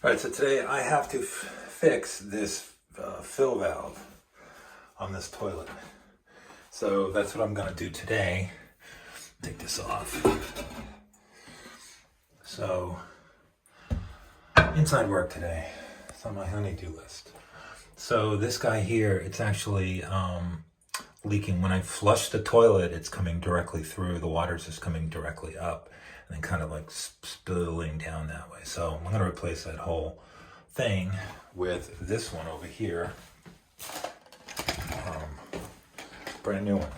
All right, so today I have to fix this fill valve on this toilet. So that's what I'm gonna do today. Take this off. So, inside work today. It's on my honey-do list. So this guy here, it's actually leaking. When I flush the toilet, it's coming directly through. The water's just coming directly up and then kind of like spilling down that way. So I'm gonna replace that whole thing with this one over here. Brand new one.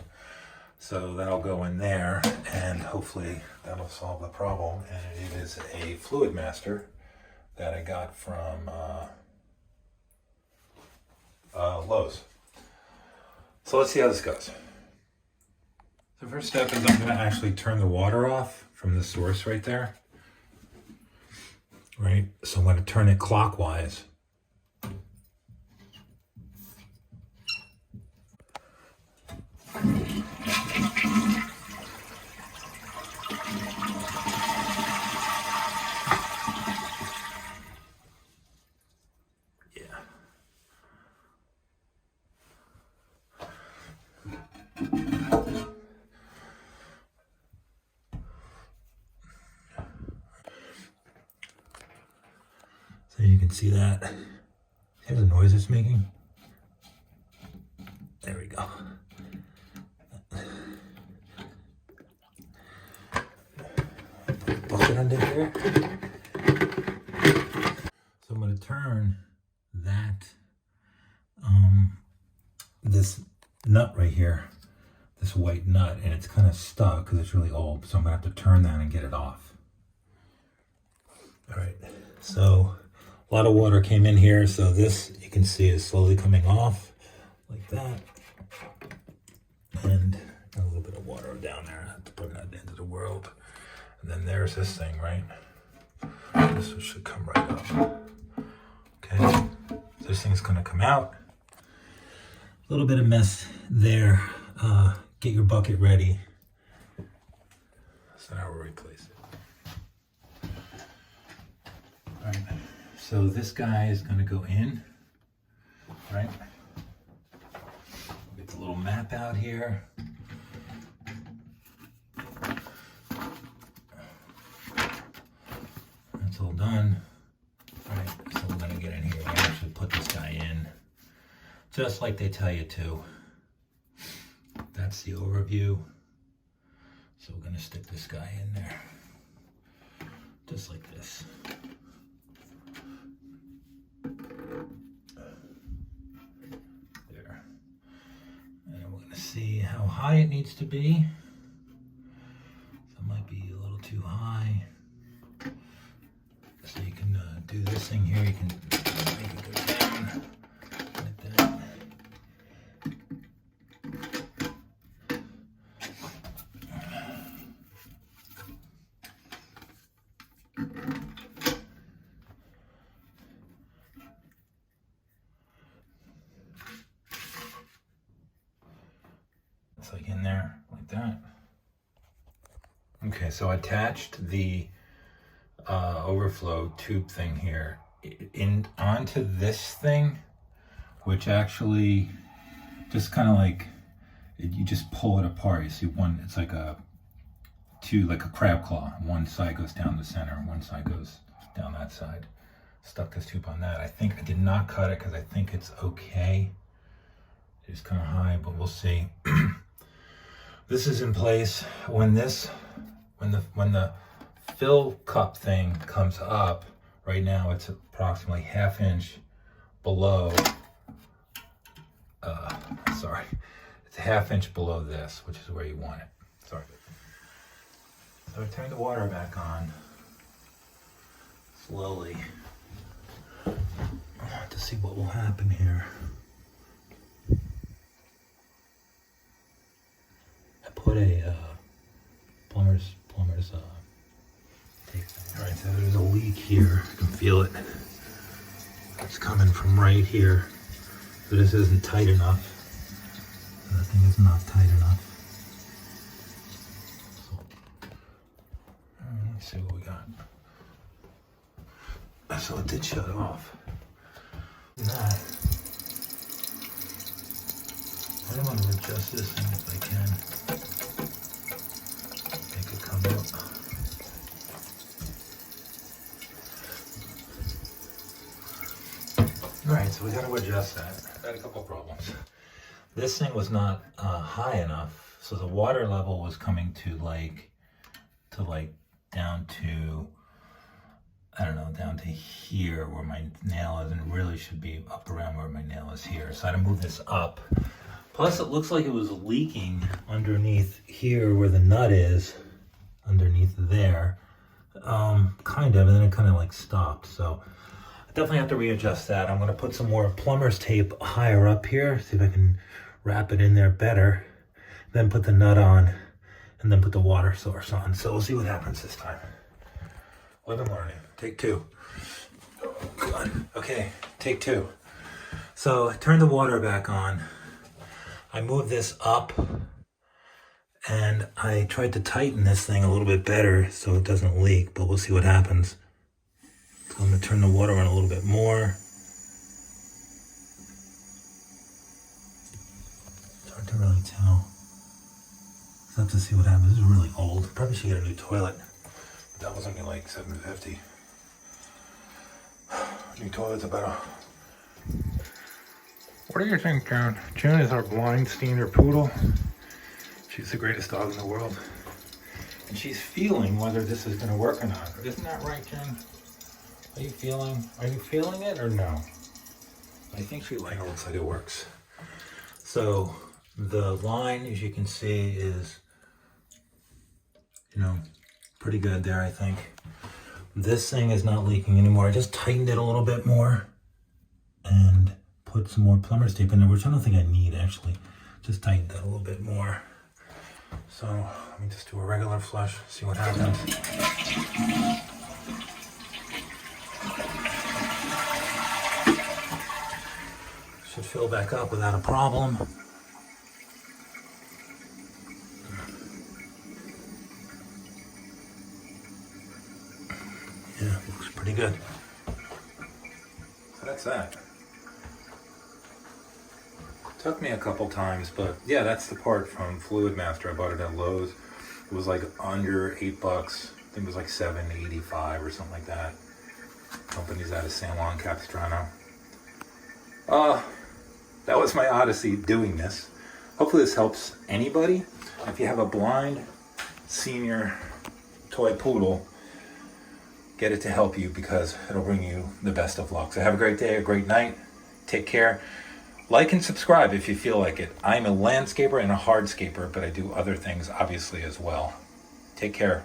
So that'll go in there and hopefully that'll solve the problem. And it is a Fluidmaster that I got from Lowe's. So let's see how this goes. The first step is I'm going to actually turn the water off from the source right there. Right, so I'm going to turn it clockwise. So you can see that. See the noise it's making? There we go. Bucket under here. So I'm going to turn that, this nut right here, this white nut, and it's kind of stuck because it's really old. So I'm going to have to turn that and get it off. All right, so a lot of water came in here, so this, you can see, is slowly coming off like that. And a little bit of water down there. I have to put it at the end of the world. And then there's this thing, right? This should come right up. Okay, so this thing's gonna come out. A little bit of mess there. Get your bucket ready. So now we'll replace it. All right. So this guy is going to go in, right? Get the little map out here. That's all done. All right, so we're going to get in here and actually put this guy in, just like they tell you to. That's the overview. So we're going to stick this guy in there, just like this. See how high it needs to be. So it might be a little too high. So you can do this thing here. You can make it go down like that. Like in there, like that. Okay, so I attached the overflow tube thing here onto this thing, which actually just kind of like, you just pull it apart. You see one, it's like like a crab claw. One side goes down the center, one side goes down that side. Stuck this tube on that. I think I did not cut it because I think it's okay. It's kind of high, but we'll see. This is in place when the fill cup thing comes up. Right now it's approximately ½ inch below, sorry, it's ½ inch below this, which is where you want it. Sorry. So I turn the water back on slowly to see what will happen here. Put a plumber's tape. All right, so there's a leak here. I can feel it. It's coming from right here. So this isn't tight enough. That thing is not tight enough. So, let's see what we got. So it did shut off. No. I don't want to adjust this thing if I can. Make it come up. Alright, so we got to adjust that. I had a couple problems. This thing was not high enough, so the water level was coming to down to, I don't know, down to here where my nail is, and it really should be up around where my nail is here. So I had to move this up. Plus it looks like it was leaking underneath here where the nut is, underneath there, kind of, and then it kind of like stopped. So I definitely have to readjust that. I'm gonna put some more plumber's tape higher up here, see if I can wrap it in there better, then put the nut on, and then put the water source on. So we'll see what happens this time. Live and learning. Take two. Oh, God. Okay, take two. So I turned the water back on. I moved this up, and I tried to tighten this thing a little bit better so it doesn't leak, but we'll see what happens. So I'm gonna turn the water on a little bit more. It's hard to really tell. So have to see what happens. This is really old. Probably should get a new toilet. But that was only like $750. New toilet's about What do you think, June? June is our blind Steiner poodle. She's the greatest dog in the world. And she's feeling whether this is going to work or not. Isn't that right, June? Are you feeling it or no? I think she like it looks like it works. So the line, as you can see, is, pretty good there, I think. This thing is not leaking anymore. I just tightened it a little bit more and put some more plumber's tape in there, which I don't think I need, actually. Just tightened that a little bit more. So let me just do a regular flush, see what happens. Should fill back up without a problem. Yeah, looks pretty good. So that's that. Took me a couple times, but yeah, that's the part from Fluidmaster. I bought it at Lowe's. It was like under $8. I think it was like $7.85 or something like that. Company's out of San Juan Capistrano. That was my odyssey doing this. Hopefully this helps anybody. If you have a blind senior toy poodle, get it to help you, because it'll bring you the best of luck. So have a great day, a great night. Take care. Like and subscribe if you feel like it. I'm a landscaper and a hardscaper, but I do other things obviously as well. Take care.